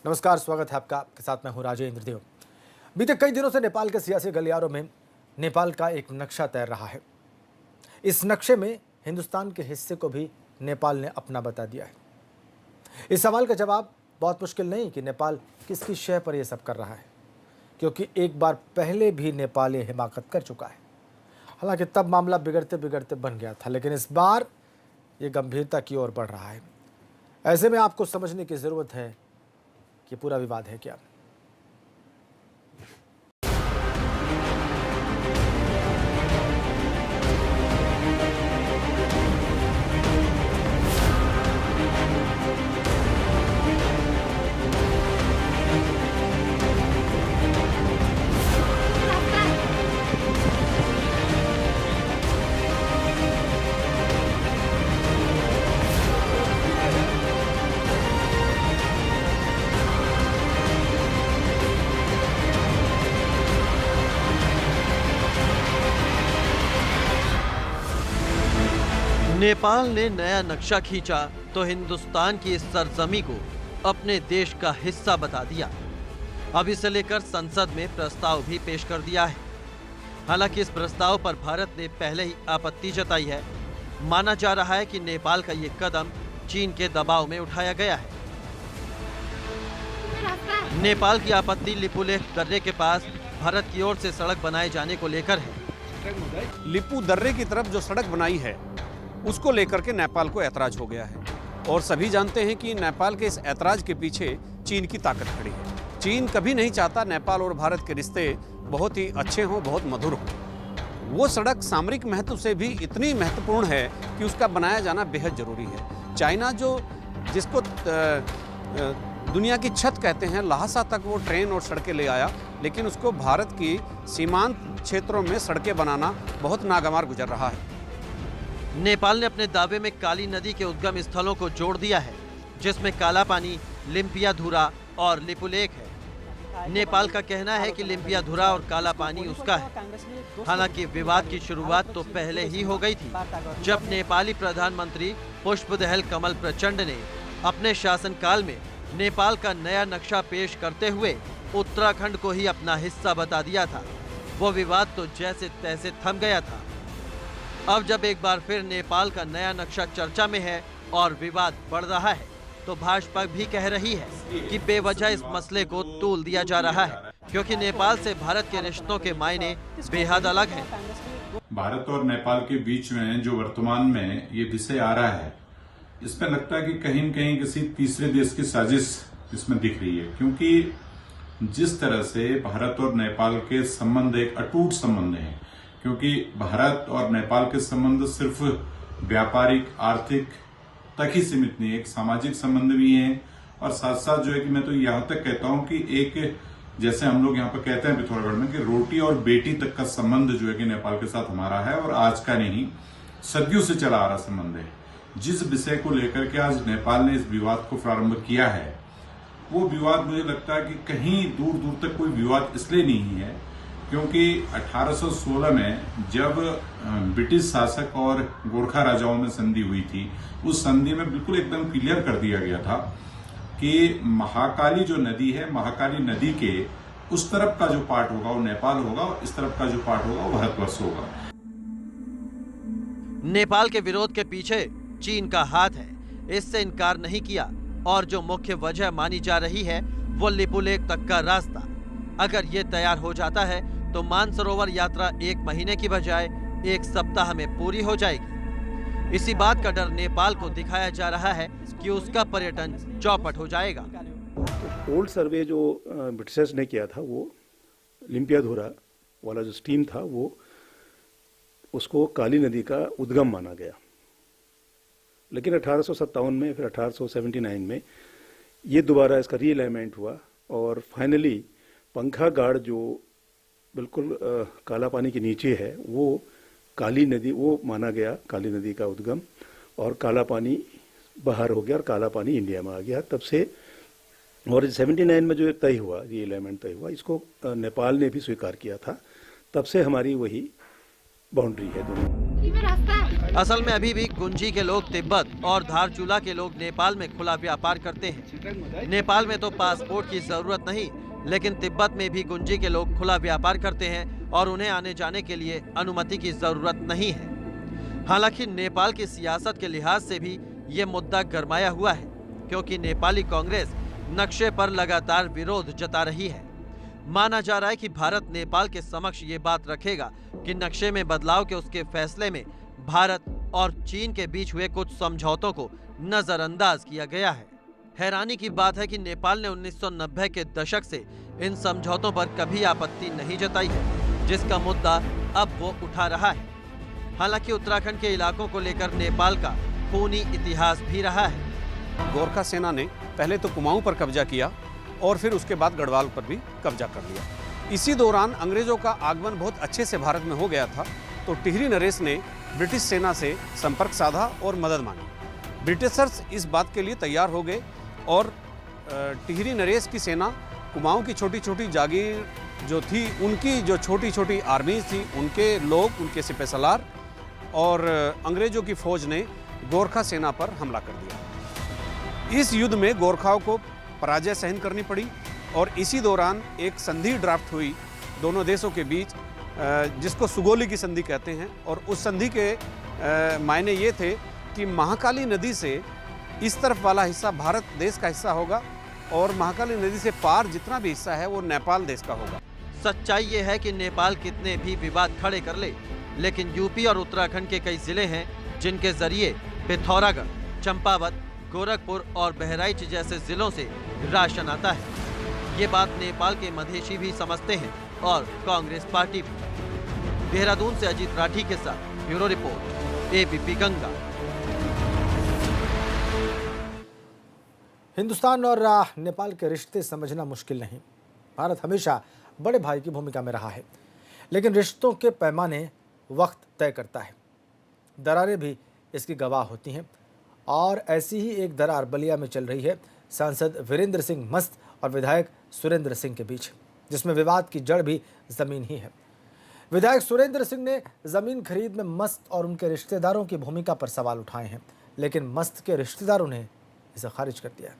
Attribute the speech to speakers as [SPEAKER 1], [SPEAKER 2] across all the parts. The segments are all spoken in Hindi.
[SPEAKER 1] नमस्कार, स्वागत है आपका। आपके साथ मैं हूं राजेंद्र देव। बीते कई दिनों से नेपाल के सियासी गलियारों में नेपाल का एक नक्शा तैर रहा है। इस नक्शे में हिंदुस्तान के हिस्से को भी नेपाल ने अपना बता दिया है। इस सवाल का जवाब बहुत मुश्किल नहीं कि नेपाल किसकी शय पर यह सब कर रहा है, क्योंकि एक बार पहले भी नेपाल ये हिमाकत कर चुका है। हालांकि तब मामला बिगड़ते बिगड़ते बन गया था, लेकिन इस बार ये गंभीरता की ओर बढ़ रहा है। ऐसे में आपको समझने की ज़रूरत है कि पूरा विवाद है क्या।
[SPEAKER 2] नेपाल ने नया नक्शा खींचा तो हिंदुस्तान की इस सरजमी को अपने देश का हिस्सा बता दिया। अब इसे लेकर संसद में प्रस्ताव भी पेश कर दिया है। हालांकि इस प्रस्ताव पर भारत ने पहले ही आपत्ति जताई है। माना जा रहा है कि नेपाल का ये कदम चीन के दबाव में उठाया गया है। नेपाल की आपत्ति लिपुलेख दर्रे के पास भारत की ओर से सड़क बनाए जाने को लेकर है।
[SPEAKER 3] लिपू दर्रे की तरफ जो सड़क बनाई है उसको लेकर के नेपाल को ऐतराज हो गया है, और सभी जानते हैं कि नेपाल के इस ऐतराज के पीछे चीन की ताकत खड़ी है। चीन कभी नहीं चाहता नेपाल और भारत के रिश्ते बहुत ही अच्छे हों, बहुत मधुर हों। वो सड़क सामरिक महत्व से भी इतनी महत्वपूर्ण है कि उसका बनाया जाना बेहद जरूरी है। चाइना जिसको दुनिया की छत कहते हैं, लहासा तक वो ट्रेन और सड़कें ले आया, लेकिन उसको भारत की सीमांत क्षेत्रों में सड़कें बनाना बहुत नागवार गुजर रहा है।
[SPEAKER 2] नेपाल ने अपने दावे में काली नदी के उद्गम स्थलों को जोड़ दिया है, जिसमें काला पानी, लिम्पियाधुरा और लिपुलेख है। नेपाल का कहना है कि लिम्पियाधुरा और काला पानी उसका है। हालांकि विवाद की शुरुआत तो पहले ही हो गई थी, जब नेपाली प्रधानमंत्री पुष्पदहल कमल प्रचंड ने अपने शासनकाल में नेपाल का नया नक्शा पेश करते हुए उत्तराखंड को ही अपना हिस्सा बता दिया था। वो विवाद तो जैसे तैसे थम गया था। अब जब एक बार फिर नेपाल का नया नक्शा चर्चा में है और विवाद बढ़ रहा है, तो भाजपा भी कह रही है कि बेवजह इस मसले को तूल दिया जा रहा है, क्योंकि नेपाल से भारत के रिश्तों के मायने बेहद अलग हैं।
[SPEAKER 4] भारत और नेपाल के बीच में जो वर्तमान में ये विषय आ रहा है, इसमें लगता है कि कहीं न कहीं किसी तीसरे देश की साजिश इसमें दिख रही है, क्योंकि जिस तरह से भारत और नेपाल के संबंध एक अटूट संबंध है, क्योंकि भारत और नेपाल के संबंध सिर्फ व्यापारिक आर्थिक तक ही सीमित नहीं है, एक सामाजिक संबंध भी है। और साथ साथ जो है कि मैं तो यहाँ तक कहता हूँ कि एक, जैसे हम लोग यहाँ पर कहते हैं पिथौरागढ़ में, कि रोटी और बेटी तक का संबंध जो है कि नेपाल के साथ हमारा है, और आज का नहीं, सदियों से चला आ रहा संबंध है। जिस विषय को लेकर के आज नेपाल ने इस विवाद को प्रारंभ किया है, वो विवाद मुझे लगता है कि कहीं दूर दूर तक कोई विवाद इसलिए नहीं है क्योंकि 1816 में जब ब्रिटिश शासक और गोरखा राजाओं में संधि हुई थी, उस संधि में बिल्कुल एकदम क्लियर कर दिया गया था कि महाकाली जो नदी है, महाकाली नदी के उस तरफ का जो पार्ट होगा वो नेपाल होगा, और इस तरफ का जो पार्ट होगा वो भारतवर्ष होगा।
[SPEAKER 2] नेपाल के विरोध के पीछे चीन का हाथ है, इससे इनकार नहीं किया। और जो मुख्य वजह मानी जा रही है वो लिपुलेख तक का रास्ता। अगर ये तैयार हो जाता है तो मानसरोवर यात्रा 1 महीने की बजाय 1 सप्ताह में पूरी हो जाएगी। इसी बात का डर नेपाल को दिखाया जा रहा है कि उसका पर्यटन चौपट हो जाएगा।
[SPEAKER 5] तो ओल्ड सर्वे जो ब्रिटिशर्स ने किया था, वो लिम्पियाधुरा वाला जो स्ट्रीम था, वो उसको काली नदी का उद्गम माना गया। लेकिन 1857 में, फिर 1879 में ये दोबारा इसका रीअलाइनमेंट हुआ, और फाइनली पंखा गाड़ जो बिल्कुल काला पानी के नीचे है, वो काली नदी, वो माना गया काली नदी का उद्गम, और काला पानी बाहर हो गया और काला पानी इंडिया में आ गया। तब से, और 79 में जो तय हुआ, रीअलाइनमेंट तय हुआ, इसको नेपाल ने भी स्वीकार किया था। तब से हमारी वही बाउंड्री है दोनों।
[SPEAKER 2] असल में अभी भी गुंजी के लोग तिब्बत और धारचूला के लोग नेपाल में खुला व्यापार करते हैं। नेपाल में तो पासपोर्ट की जरूरत नहीं, लेकिन तिब्बत में भी गुंजी के लोग खुला व्यापार करते हैं और उन्हें आने जाने के लिए अनुमति की जरूरत नहीं है। हालांकि नेपाल की सियासत के लिहाज से भी ये मुद्दा गरमाया हुआ है, क्योंकि नेपाली कांग्रेस नक्शे पर लगातार विरोध जता रही है। माना जा रहा है कि भारत नेपाल के समक्ष ये बात रखेगा कि नक्शे में बदलाव के उसके फैसले में भारत और चीन के बीच हुए कुछ समझौतों को नजरअंदाज किया गया है। हैरानी की बात है कि नेपाल ने 1990 के दशक से इन समझौतों पर कभी आपत्ति नहीं जताई है, जिसका मुद्दा अब वो उठा रहा है। हालांकि उत्तराखंड के इलाकों को लेकर नेपाल का खूनी इतिहास भी रहा है।
[SPEAKER 3] गोरखा सेना ने पहले तो कुमाऊं पर कब्जा किया और फिर उसके बाद गढ़वाल पर भी कब्जा कर लिया। इसी दौरान अंग्रेजों का आगमन बहुत अच्छे से भारत में हो गया था, तो टिहरी नरेश ने ब्रिटिश सेना से संपर्क साधा और मदद मांगी। ब्रिटिशर्स इस बात के लिए तैयार हो गए और टिहरी नरेश की सेना कुमाऊं की छोटी छोटी जागीर जो थी, उनकी जो छोटी छोटी आर्मीज थी, उनके लोग, उनके सिपह सलार और अंग्रेजों की फौज ने गोरखा सेना पर हमला कर दिया। इस युद्ध में गोरखाओं को पराजय सहन करनी पड़ी और इसी दौरान एक संधि ड्राफ्ट हुई दोनों देशों के बीच, जिसको सुगोली की संधि कहते हैं। और उस संधि के मायने ये थे कि महाकाली नदी से इस तरफ वाला हिस्सा भारत देश का हिस्सा होगा और महाकाली नदी से पार जितना भी हिस्सा है वो नेपाल देश का होगा।
[SPEAKER 2] सच्चाई ये है कि नेपाल कितने भी विवाद खड़े कर ले, लेकिन यूपी और उत्तराखंड के कई जिले हैं जिनके जरिए पिथौरागढ़, चंपावत, गोरखपुर और बहराइच जैसे जिलों से राशन आता है। ये बात नेपाल के मधेशी भी समझते हैं और कांग्रेस पार्टी भी। देहरादून से अजीत राठी के साथ bureau report, ABP Ganga.
[SPEAKER 1] Hindustan और नेपाल के रिश्ते समझना मुश्किल नहीं। भारत हमेशा बड़े भाई की भूमिका में रहा है, लेकिन रिश्तों के पैमाने वक्त तय करता है। दरारें भी इसकी गवाह होती हैं और ऐसी ही एक दरार बलिया में चल रही है सांसद वीरेंद्र सिंह मस्त और विधायक सुरेंद्र सिंह के बीच, जिसमें विवाद की जड़ भी जमीन ही है। विधायक सुरेंद्र सिंह ने जमीन खरीद में मस्त और उनके रिश्तेदारों की भूमिका पर सवाल उठाए हैं, लेकिन मस्त के रिश्तेदारों ने इसे खारिज कर दिया।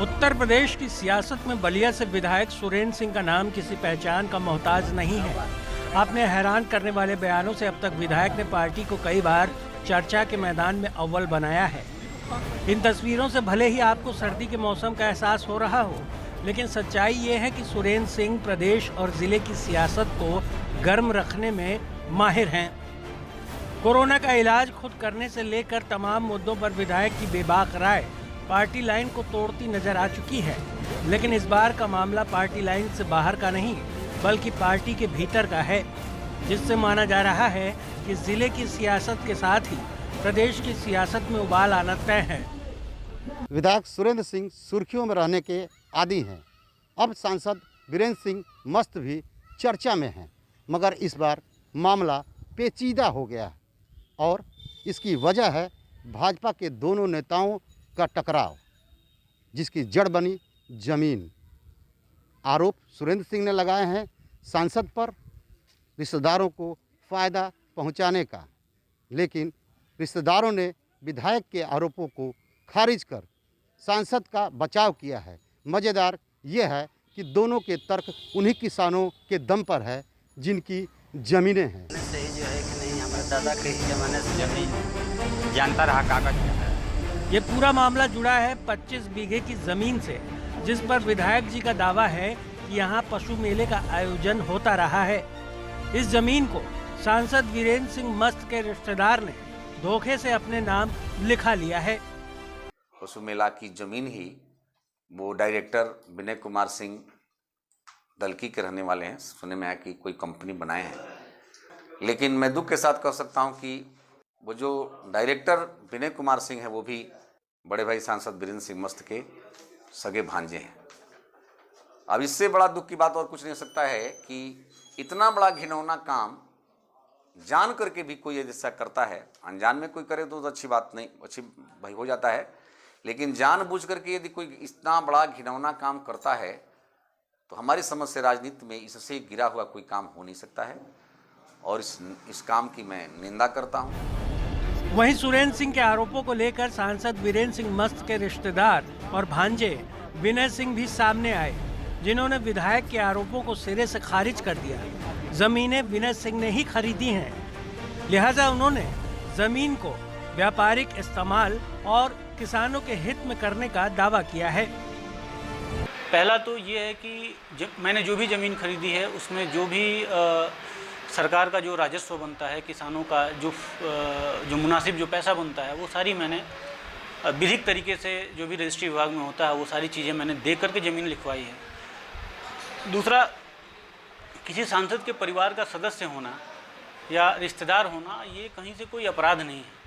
[SPEAKER 6] उत्तर प्रदेश की सियासत में बलिया से विधायक सुरेंद्र सिंह का नाम किसी पहचान का मोहताज नहीं है। आपने हैरान करने वाले बयानों से अब तक विधायक ने पार्टी को कई बार चर्चा के मैदान में अव्वल बनाया है। इन तस्वीरों से भले ही आपको सर्दी के मौसम का एहसास हो रहा हो, लेकिन सच्चाई ये है कि सुरेंद्र सिंह प्रदेश और जिले की सियासत को गर्म रखने में माहिर हैं। कोरोना का इलाज खुद करने से लेकर तमाम मुद्दों पर विधायक की बेबाक राय पार्टी लाइन को तोड़ती नजर आ चुकी है। लेकिन इस बार का मामला पार्टी लाइन से बाहर का नहीं, बल्कि पार्टी के भीतर का है, जिससे माना जा रहा है कि जिले की सियासत के साथ ही प्रदेश की सियासत में उबाल आना तय है।
[SPEAKER 7] विधायक सुरेंद्र सिंह सुर्खियों में रहने के आदी हैं। अब सांसद वीरेंद्र सिंह मस्त भी चर्चा में हैं, मगर इस बार मामला पेचीदा हो गया और इसकी वजह है भाजपा के दोनों नेताओं का टकराव, जिसकी जड़ बनी जमीन। आरोप सुरेंद्र सिंह ने लगाए हैं सांसद पर रिश्तेदारों को फ़ायदा पहुंचाने का, लेकिन रिश्तेदारों ने विधायक के आरोपों को खारिज कर सांसद का बचाव किया है। मज़ेदार यह है कि दोनों के तर्क उन्हीं किसानों के दम पर है जिनकी ज़मीनें हैं।
[SPEAKER 8] सही जो है कि नहीं, हमारे दादा के ज़माने से जमीन जानता रहा कागज।
[SPEAKER 6] ये पूरा मामला जुड़ा है 25 बीघे की जमीन से, जिस पर विधायक जी का दावा है कि यहाँ पशु मेले का आयोजन होता रहा है। इस जमीन को सांसद वीरेंद्र सिंह मस्त के रिश्तेदार ने धोखे से अपने नाम लिखा लिया है।
[SPEAKER 9] पशु मेला की जमीन ही वो डायरेक्टर विनय कुमार सिंह दलकी के रहने वाले हैं। सुनने में आया कि कोई कंपनी बनाए हैं, लेकिन मैं दुख के साथ कह सकता हूं कि वो जो डायरेक्टर विनय कुमार सिंह है वो भी बड़े भाई सांसद वीरेंद्र सिंह मस्त के सगे भांजे हैं। अब इससे बड़ा दुख की बात और कुछ नहीं हो सकता है कि इतना बड़ा घिनौना काम जान करके भी कोई यदि ऐसा करता है, अनजान में कोई करे तो अच्छी बात नहीं, अच्छी भाई हो जाता है, लेकिन जानबूझ करके यदि कोई इतना बड़ा घिनौना काम करता है तो हमारी समझ से राजनीति में इससे गिरा हुआ कोई काम हो नहीं सकता है, और इस काम की मैं निंदा करता हूँ।
[SPEAKER 6] वहीं सुरेंद्र सिंह के आरोपों को लेकर सांसद वीरेंद्र सिंह मस्त के रिश्तेदार और भांजे विनय सिंह भी सामने आए, जिन्होंने विधायक के आरोपों को सिरे से खारिज कर दिया। जमीनें विनय सिंह ने ही खरीदी हैं, लिहाजा उन्होंने जमीन को व्यापारिक इस्तेमाल और किसानों के हित में करने का दावा किया है।
[SPEAKER 10] पहला तो ये है कि मैंने जो भी ज़मीन खरीदी है उसमें जो भी सरकार का जो राजस्व बनता है, किसानों का जो मुनासिब जो पैसा बनता है, वो सारी मैंने विधिक तरीके से जो भी रजिस्ट्री विभाग में होता है वो सारी चीज़ें मैंने देख करके ज़मीन लिखवाई है। दूसरा, किसी सांसद के परिवार का सदस्य होना या रिश्तेदार होना ये कहीं से कोई अपराध नहीं है।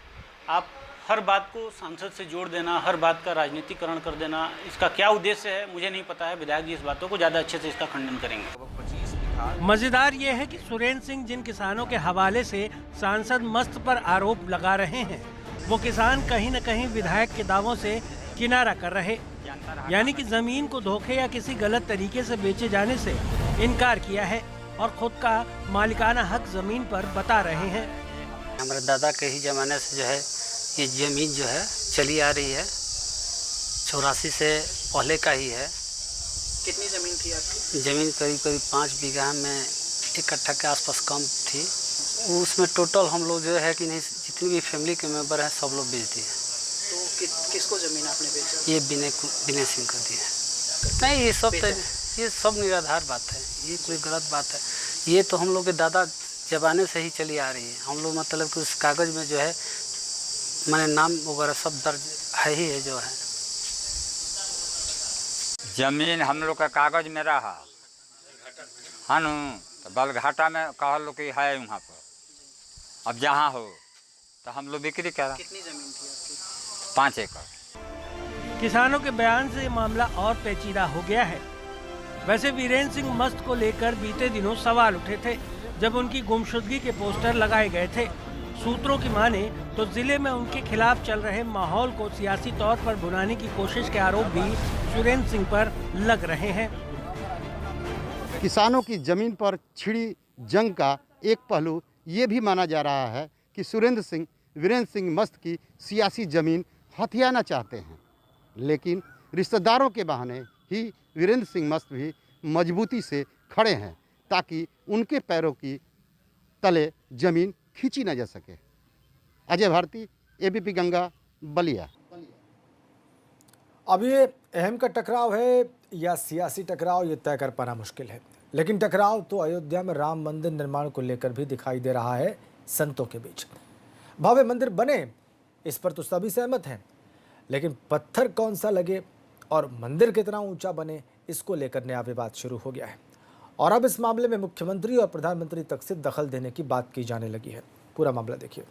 [SPEAKER 10] आप हर बात को सांसद से जोड़ देना, हर बात का राजनीतिकरण कर देना, इसका क्या उद्देश्य है मुझे नहीं पता है। विधायक जी इस बातों को ज़्यादा अच्छे से इसका खंडन करेंगे।
[SPEAKER 6] मजेदार ये है कि सुरेंद्र सिंह जिन किसानों के हवाले से सांसद मस्त पर आरोप लगा रहे हैं, वो किसान कहीं न कहीं विधायक के दावों से किनारा कर रहे, यानी कि जमीन को धोखे या किसी गलत तरीके से बेचे जाने से इनकार किया है और खुद का मालिकाना हक जमीन पर बता रहे हैं।
[SPEAKER 8] हमारे दादा के ही ज़माने से जो है ये ज़मीन जो है चली आ रही है, 84 से पहले का ही है।
[SPEAKER 10] कितनी ज़मीन थी आपकी?
[SPEAKER 8] ज़मीन करीब 5 बीघा में 1 कट्ठा के आसपास कम थी। उसमें टोटल हम लोग जो है कि नहीं, जितनी भी फैमिली के मेंबर हैं सब लोग बेच दिए।
[SPEAKER 10] तो किसको ज़मीन आपने बेचा?
[SPEAKER 8] ये विनय सिंह को दिया। नहीं, ये सब निराधार बात है, ये कोई गलत बात है। ये तो हम लोग के दादा ज़माने से ही चली आ रही है। हम लोग मतलब कि उस कागज़ में जो है मैंने नाम वगैरह सब दर्ज है ही है जो है।
[SPEAKER 11] जमीन हम लोग का कागज में रहा हाँ न, तो बलघाटा में कहा लो कि है वहाँ पर। अब जहाँ हो तो हम लोग बिक्री करा।
[SPEAKER 10] कितनी ज़मीन थी आपकी?
[SPEAKER 11] 5 एकड़।
[SPEAKER 6] किसानों के बयान से ये मामला और पेचीदा हो गया है। वैसे वीरेंद्र सिंह मस्त को लेकर बीते दिनों सवाल उठे थे, जब उनकी गुमशुदगी के पोस्टर लगाए गए थे। सूत्रों की माने तो जिले में उनके खिलाफ चल रहे माहौल को सियासी तौर पर भुनाने की कोशिश के आरोप भी सुरेंद्र सिंह पर लग रहे हैं।
[SPEAKER 7] किसानों की जमीन पर छिड़ी जंग का एक पहलू ये भी माना जा रहा है कि सुरेंद्र सिंह वीरेंद्र सिंह मस्त की सियासी जमीन हथियाना चाहते हैं, लेकिन रिश्तेदारों के बहाने ही वीरेंद्र सिंह मस्त भी मजबूती से खड़े हैं ताकि उनके पैरों की तले जमीन खींची न जा सके। अजय भारती, एबीपी गंगा, बलिया।
[SPEAKER 1] अब ये अहम का टकराव है या सियासी टकराव, ये तय कर पाना मुश्किल है, लेकिन टकराव तो अयोध्या में राम मंदिर निर्माण को लेकर भी दिखाई दे रहा है संतों के बीच। भव्य मंदिर बने इस पर तो सभी सहमत हैं, लेकिन पत्थर कौन सा लगे और मंदिर कितना ऊंचा बने, इसको लेकर नया विवाद शुरू हो गया है। और अब इस मामले में मुख्यमंत्री और प्रधानमंत्री तक से दखल देने की बात की जाने लगी है। पूरा मामला देखिए।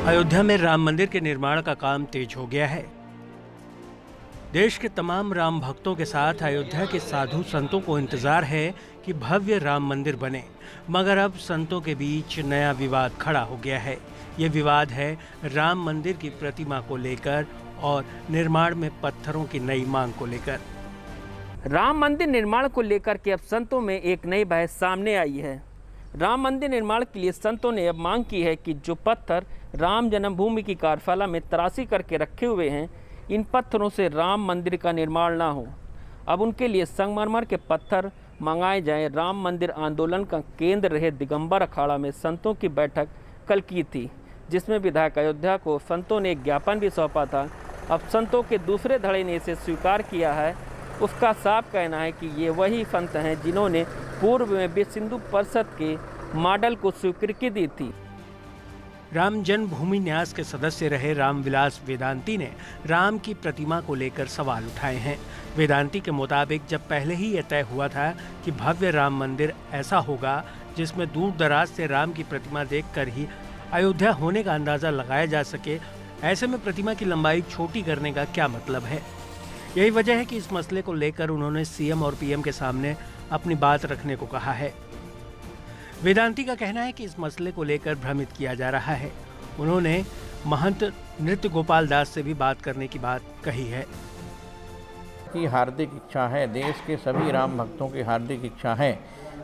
[SPEAKER 6] अयोध्या में राम मंदिर के निर्माण का काम तेज हो गया है। देश के तमाम राम भक्तों के साथ अयोध्या के साधु संतों को इंतजार है कि भव्य राम मंदिर बने, मगर अब संतों के बीच नया विवाद खड़ा हो गया है। ये विवाद है राम मंदिर की प्रतिमा को लेकर और निर्माण में पत्थरों की नई मांग को लेकर।
[SPEAKER 12] राम मंदिर निर्माण को लेकर के अब संतों में एक नई बहस सामने आई है। राम मंदिर निर्माण के लिए संतों ने अब मांग की है कि जो पत्थर राम जन्मभूमि की कार्यशाला में तराशी करके रखे हुए हैं, इन पत्थरों से राम मंदिर का निर्माण ना हो। अब उनके लिए संगमरमर के पत्थर मंगाए जाएं। राम मंदिर आंदोलन का केंद्र रहे दिगंबर अखाड़ा में संतों की बैठक कल की थी, जिसमें विधायक अयोध्या को संतों ने एक ज्ञापन भी सौंपा था। अब संतों के दूसरे धड़े ने इसे स्वीकार किया है उसका साफ कहना है कि ये वही संत हैं जिन्होंने पूर्व में विश्व हिंदू परिषद के मॉडल को स्वीकृति दी थी।
[SPEAKER 6] राम जन्मभूमि न्यास के सदस्य रहे रामविलास वेदांती ने राम की प्रतिमा को लेकर सवाल उठाए हैं। वेदांती के मुताबिक जब पहले ही यह तय हुआ था कि भव्य राम मंदिर ऐसा होगा जिसमें दूर दराज से राम की प्रतिमा देखकर ही अयोध्या होने का अंदाजा लगाया जा सके, ऐसे में प्रतिमा की लंबाई छोटी करने का क्या मतलब है। यही वजह है कि इस मसले को लेकर उन्होंने सीएम और पीएम के सामने अपनी बात रखने को कहा है। वेदांती का कहना है कि इस मसले को लेकर भ्रमित किया जा रहा है। उन्होंने महंत नृत्य गोपाल दास से भी बात करने की बात कही है
[SPEAKER 13] की हार्दिक इच्छा है, देश के सभी राम भक्तों की हार्दिक इच्छा है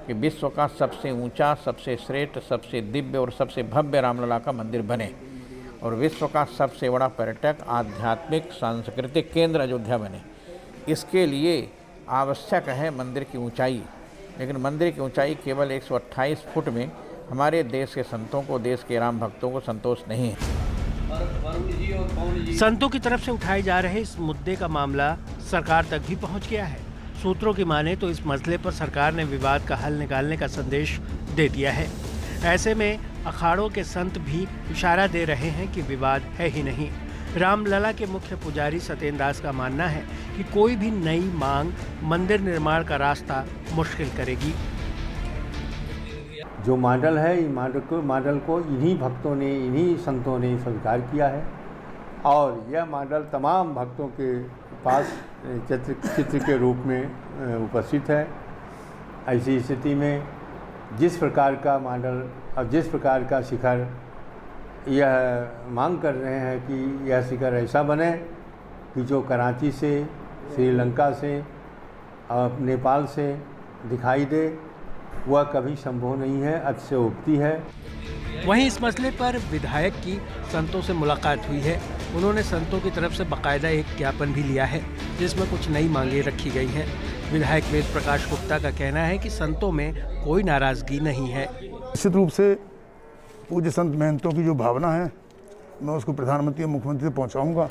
[SPEAKER 13] कि विश्व का सबसे ऊंचा, सबसे श्रेष्ठ, सबसे दिव्य और सबसे भव्य रामलला का मंदिर बने और विश्व का सबसे बड़ा पर्यटक, आध्यात्मिक, सांस्कृतिक केंद्र अयोध्या बने। इसके लिए आवश्यक है मंदिर की ऊंचाई, लेकिन मंदिर की ऊंचाई केवल 128 फुट में हमारे देश के संतों को, देश के राम भक्तों को संतोष नहीं है।
[SPEAKER 6] संतों की तरफ से उठाए जा रहे इस मुद्दे का मामला सरकार तक भी पहुंच गया है। सूत्रों की माने तो इस मसले पर सरकार ने विवाद का हल निकालने का संदेश दे दिया है। ऐसे में अखाड़ों के संत भी इशारा दे रहे हैं कि विवाद है ही नहीं। रामलला के मुख्य पुजारी सत्येंद्र दास का मानना है कि कोई भी नई मांग मंदिर निर्माण का रास्ता मुश्किल करेगी।
[SPEAKER 14] जो मॉडल है, इस मॉडल को इन्हीं भक्तों ने, इन्हीं संतों ने स्वीकार किया है और यह मॉडल तमाम भक्तों के पास चित्र के रूप में उपस्थित है। ऐसी स्थिति में जिस प्रकार का मॉडल और जिस प्रकार का शिखर यह मांग कर रहे हैं कि यह शिखर ऐसा बने कि जो कराची से, श्रीलंका से और नेपाल से दिखाई दे, वह कभी संभव नहीं है, अतिशयोक्ति है।
[SPEAKER 6] वहीं इस मसले पर विधायक की संतों से मुलाकात हुई है। उन्होंने संतों की तरफ से बाकायदा एक ज्ञापन भी लिया है जिसमें कुछ नई मांगें रखी गई हैं। विधायक वेद प्रकाश गुप्ता का कहना है कि संतों में कोई नाराजगी नहीं है।
[SPEAKER 15] निश्चित रूप से पूज्य संत महंतों की जो भावना है मैं उसको प्रधानमंत्री और मुख्यमंत्री से पहुंचाऊंगा।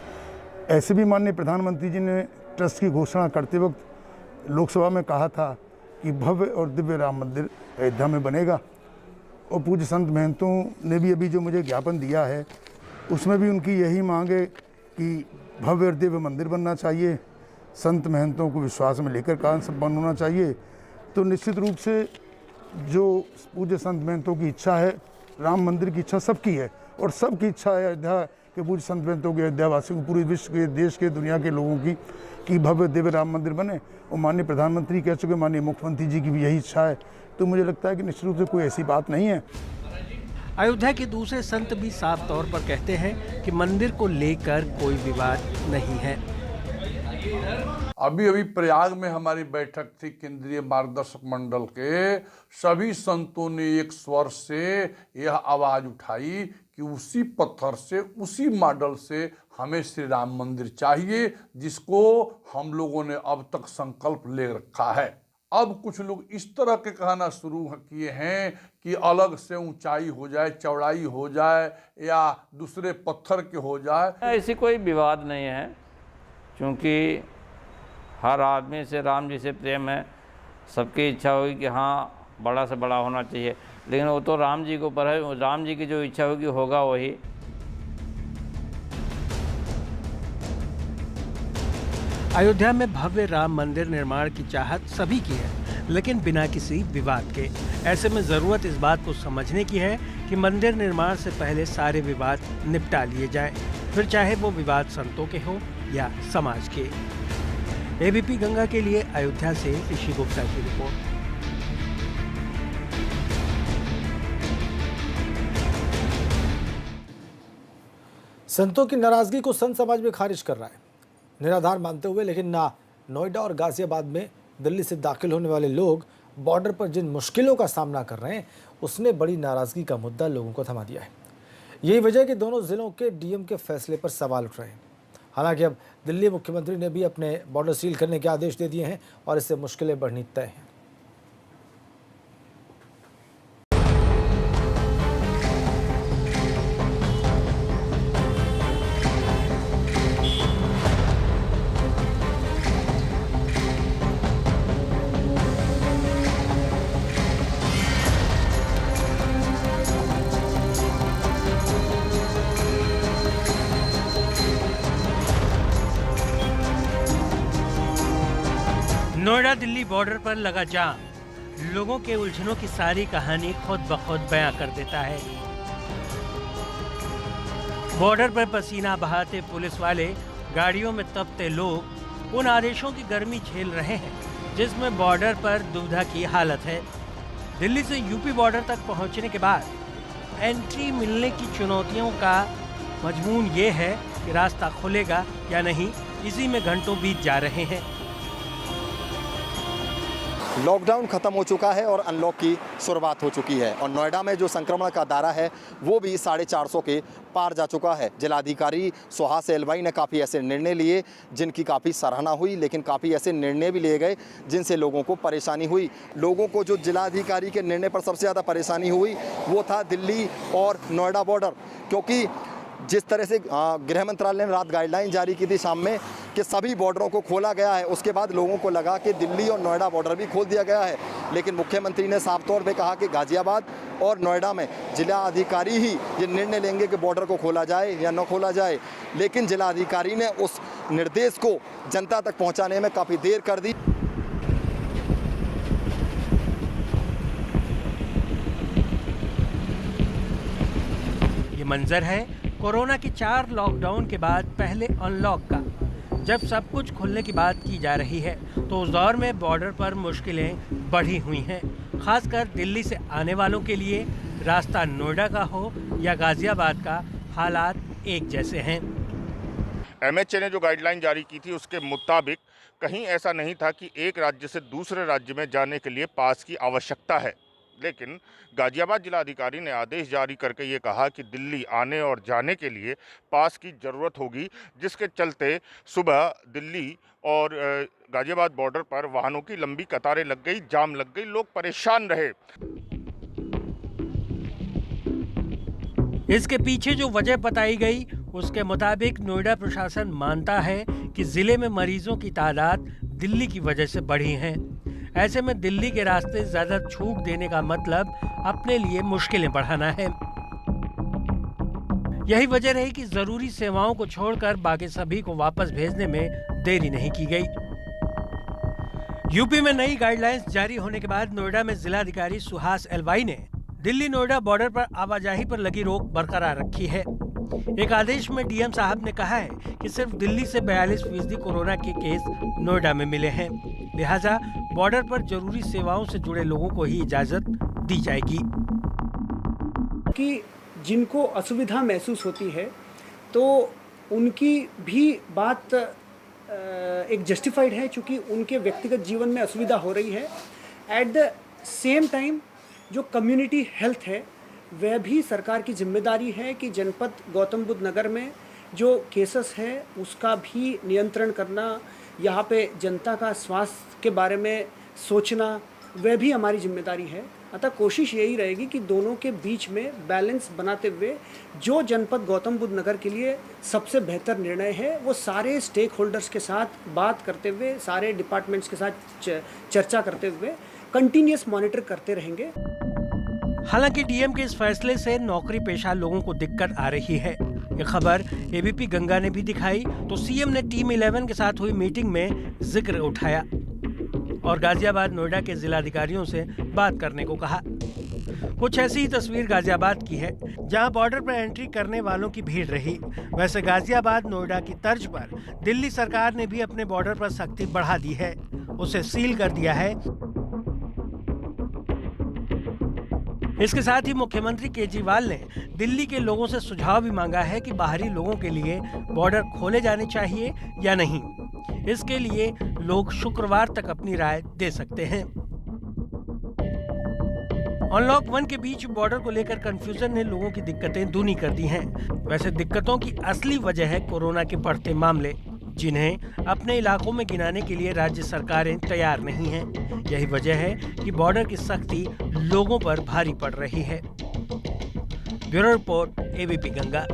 [SPEAKER 15] ऐसे भी माननीय प्रधानमंत्री जी ने ट्रस्ट की घोषणा करते वक्त लोकसभा में कहा था कि भव्य और दिव्य राम मंदिर अयोध्या में बनेगा और पूज्य संत महंतों ने भी अभी जो मुझे ज्ञापन दिया है उसमें भी उनकी यही मांग है कि भव्य और दिव्य मंदिर बनना चाहिए, संत महंतों को विश्वास में लेकर काम संपन्न होना चाहिए। तो निश्चित रूप से जो पूज्य संत महंतों की इच्छा है, राम मंदिर की इच्छा सबकी है और सबकी इच्छा है अयोध्या के पूज्य संत महंतों के, अयोध्या वासियों को, पूरे विश्व के, देश के, दुनिया के लोगों की कि भव्य दिव्य राम मंदिर बने और माननीय प्रधानमंत्री कह चुके, माननीय मुख्यमंत्री जी की भी यही इच्छा है। तो मुझे लगता है कि निश्चित रूप से कोई ऐसी बात नहीं है।
[SPEAKER 6] अयोध्या के दूसरे संत भी साफ तौर पर कहते हैं कि मंदिर को लेकर कोई विवाद नहीं है।
[SPEAKER 16] अभी प्रयाग में हमारी बैठक थी केंद्रीय मार्गदर्शक मंडल के, सभी संतों ने एक स्वर से यह आवाज उठाई कि उसी पत्थर से, उसी मॉडल से हमें श्री राम मंदिर चाहिए, जिसको हम लोगों ने अब तक संकल्प ले रखा है। अब कुछ लोग इस तरह के कहना शुरू किए हैं कि अलग से ऊंचाई हो जाए, चौड़ाई हो जाए या दूसरे पत्थर के हो जाए।
[SPEAKER 13] ऐसी कोई विवाद नहीं है, क्योंकि हर आदमी से राम जी से प्रेम है। सबकी इच्छा होगी कि हाँ बड़ा से बड़ा होना चाहिए, लेकिन वो तो राम जी के ऊपर है। राम जी की जो इच्छा होगी होगा वही।
[SPEAKER 6] अयोध्या में भव्य राम मंदिर निर्माण की चाहत सभी की है, लेकिन बिना किसी विवाद के। ऐसे में जरूरत इस बात को समझने की है कि मंदिर निर्माण से पहले सारे विवाद निपटा लिए जाएं, फिर चाहे वो विवाद संतों के हो या समाज के। एबीपी गंगा के लिए अयोध्या से ऋषि गुप्ता की रिपोर्ट।
[SPEAKER 1] संतों की नाराजगी को संत समाज में खारिज कर रहा है निराधार मानते हुए, लेकिन ना नोएडा और गाजियाबाद में दिल्ली से दाखिल होने वाले लोग बॉर्डर पर जिन मुश्किलों का सामना कर रहे हैं उसने बड़ी नाराजगी का मुद्दा लोगों को थमा दिया है। यही वजह है कि दोनों जिलों के डीएम के फैसले पर सवाल उठ रहे हैं। हालांकि अब दिल्ली मुख्यमंत्री ने भी अपने बॉर्डर सील करने के आदेश दे दिए हैं और इससे मुश्किलें बढ़नी तय हैं।
[SPEAKER 6] नोएडा दिल्ली बॉर्डर पर लगा जाम लोगों के उलझनों की सारी कहानी खुद ब खुद बयां कर देता है। बॉर्डर पर पसीना बहाते पुलिस वाले, गाड़ियों में तपते लोग उन आदेशों की गर्मी झेल रहे हैं जिसमें बॉर्डर पर दुविधा की हालत है। दिल्ली से यूपी बॉर्डर तक पहुंचने के बाद एंट्री मिलने की चुनौतियों का मजमून ये है कि रास्ता खुलेगा या नहीं, इसी में घंटों बीत जा रहे हैं।
[SPEAKER 17] लॉकडाउन खत्म हो चुका है और अनलॉक की शुरुआत हो चुकी है और नोएडा में जो संक्रमण का दायरा है वो भी 450 के पार जा चुका है। जिलाधिकारी सुहास एलवाई ने काफ़ी ऐसे निर्णय लिए जिनकी काफ़ी सराहना हुई, लेकिन काफ़ी ऐसे निर्णय भी लिए गए जिनसे लोगों को परेशानी हुई। लोगों को जो जिलाधिकारी के निर्णय पर सबसे ज़्यादा परेशानी हुई वो था दिल्ली और नोएडा बॉर्डर, क्योंकि जिस तरह से गृह मंत्रालय ने रात गाइडलाइन जारी की थी शाम में कि सभी बॉर्डरों को खोला गया है, उसके बाद लोगों को लगा कि दिल्ली और नोएडा बॉर्डर भी खोल दिया गया है। लेकिन मुख्यमंत्री ने साफ तौर पे कहा कि गाजियाबाद और नोएडा में जिला अधिकारी ही ये निर्णय लेंगे कि बॉर्डर को खोला जाए या न खोला जाए। लेकिन जिला अधिकारी ने उस निर्देश को जनता तक पहुँचाने में काफ़ी देर कर दी।
[SPEAKER 6] ये मंजर है कोरोना की 4 लॉकडाउन के बाद पहले अनलॉक का। जब सब कुछ खुलने की बात की जा रही है तो उस दौर में बॉर्डर पर मुश्किलें बढ़ी हुई हैं। खासकर दिल्ली से आने वालों के लिए रास्ता नोएडा का हो या गाजियाबाद का, हालात एक जैसे हैं।
[SPEAKER 18] एमएचए ने जो गाइडलाइन जारी की थी उसके मुताबिक कहीं ऐसा नहीं था कि एक राज्य से दूसरे राज्य में जाने के लिए पास की आवश्यकता है, लेकिन गाजियाबाद जिलाधिकारी ने आदेश जारी करके ये कहा कि दिल्ली आने और जाने के लिए पास की ज़रूरत होगी, जिसके चलते सुबह दिल्ली और गाजियाबाद बॉर्डर पर वाहनों की लंबी कतारें लग गई, जाम लग गई, लोग परेशान रहे।
[SPEAKER 6] इसके पीछे जो वजह बताई गई उसके मुताबिक नोएडा प्रशासन मानता है कि जिले में मरीजों की तादाद दिल्ली की वजह से बढ़ी है। ऐसे में दिल्ली के रास्ते ज्यादा छूट देने का मतलब अपने लिए मुश्किलें बढ़ाना है। यही वजह रही कि जरूरी सेवाओं को छोड़कर बाकी सभी को वापस भेजने में देरी नहीं की गई। यूपी में नई गाइडलाइंस जारी होने के बाद नोएडा में जिलाधिकारी सुहास एलवाई ने दिल्ली नोएडा बॉर्डर पर आवाजाही पर लगी रोक बरकरार रखी है। एक आदेश में डीएम साहब ने कहा है कि सिर्फ दिल्ली से 42% कोरोना के केस नोएडा में मिले हैं, लिहाजा बॉर्डर पर जरूरी सेवाओं से जुड़े लोगों को ही इजाजत दी जाएगी।
[SPEAKER 19] कि जिनको असुविधा महसूस होती है तो उनकी भी बात एक जस्टिफाइड है, क्योंकि उनके व्यक्तिगत जीवन में असुविधा हो रही है। एट द सेम टाइम जो कम्युनिटी हेल्थ है वह भी सरकार की जिम्मेदारी है कि जनपद गौतम बुद्ध नगर में जो केसेस है उसका भी नियंत्रण करना, यहाँ पे जनता का स्वास्थ्य के बारे में सोचना, वह भी हमारी जिम्मेदारी है। अतः कोशिश यही रहेगी कि दोनों के बीच में बैलेंस बनाते हुए जो जनपद गौतम बुद्ध नगर के लिए सबसे बेहतर निर्णय है वो सारे स्टेक होल्डर्स के साथ बात करते हुए, सारे डिपार्टमेंट्स के साथ चर्चा करते हुए कंटिन्यूअस मॉनिटर करते रहेंगे।
[SPEAKER 6] हालांकि डीएम के इस फैसले से नौकरी पेशा लोगों को दिक्कत आ रही है। ये खबर एबीपी गंगा ने भी दिखाई तो सीएम ने टीम 11 के साथ हुई मीटिंग में जिक्र उठाया और गाजियाबाद नोएडा के जिलाधिकारियों से बात करने को कहा। कुछ ऐसी ही तस्वीर गाजियाबाद की है, जहां बॉर्डर पर एंट्री करने वालों की भीड़ रही। वैसे गाजियाबाद नोएडा की तर्ज पर दिल्ली सरकार ने भी अपने बॉर्डर पर सख्ती बढ़ा दी है, उसे सील कर दिया है। इसके साथ ही मुख्यमंत्री केजरीवाल ने दिल्ली के लोगों से सुझाव भी मांगा है कि बाहरी लोगों के लिए बॉर्डर खोले जाने चाहिए या नहीं। इसके लिए लोग शुक्रवार तक अपनी राय दे सकते हैं। अनलॉक 1 के बीच बॉर्डर को लेकर कंफ्यूजन ने लोगों की दिक्कतें दूनी कर दी हैं। वैसे दिक्कतों की असली वजह है कोरोना के बढ़ते मामले, जिन्हें अपने इलाकों में गिनाने के लिए राज्य सरकारें तैयार नहीं हैं। यही वजह है कि बॉर्डर की सख्ती लोगों पर भारी पड़ रही है। Bureau report, ABP Ganga.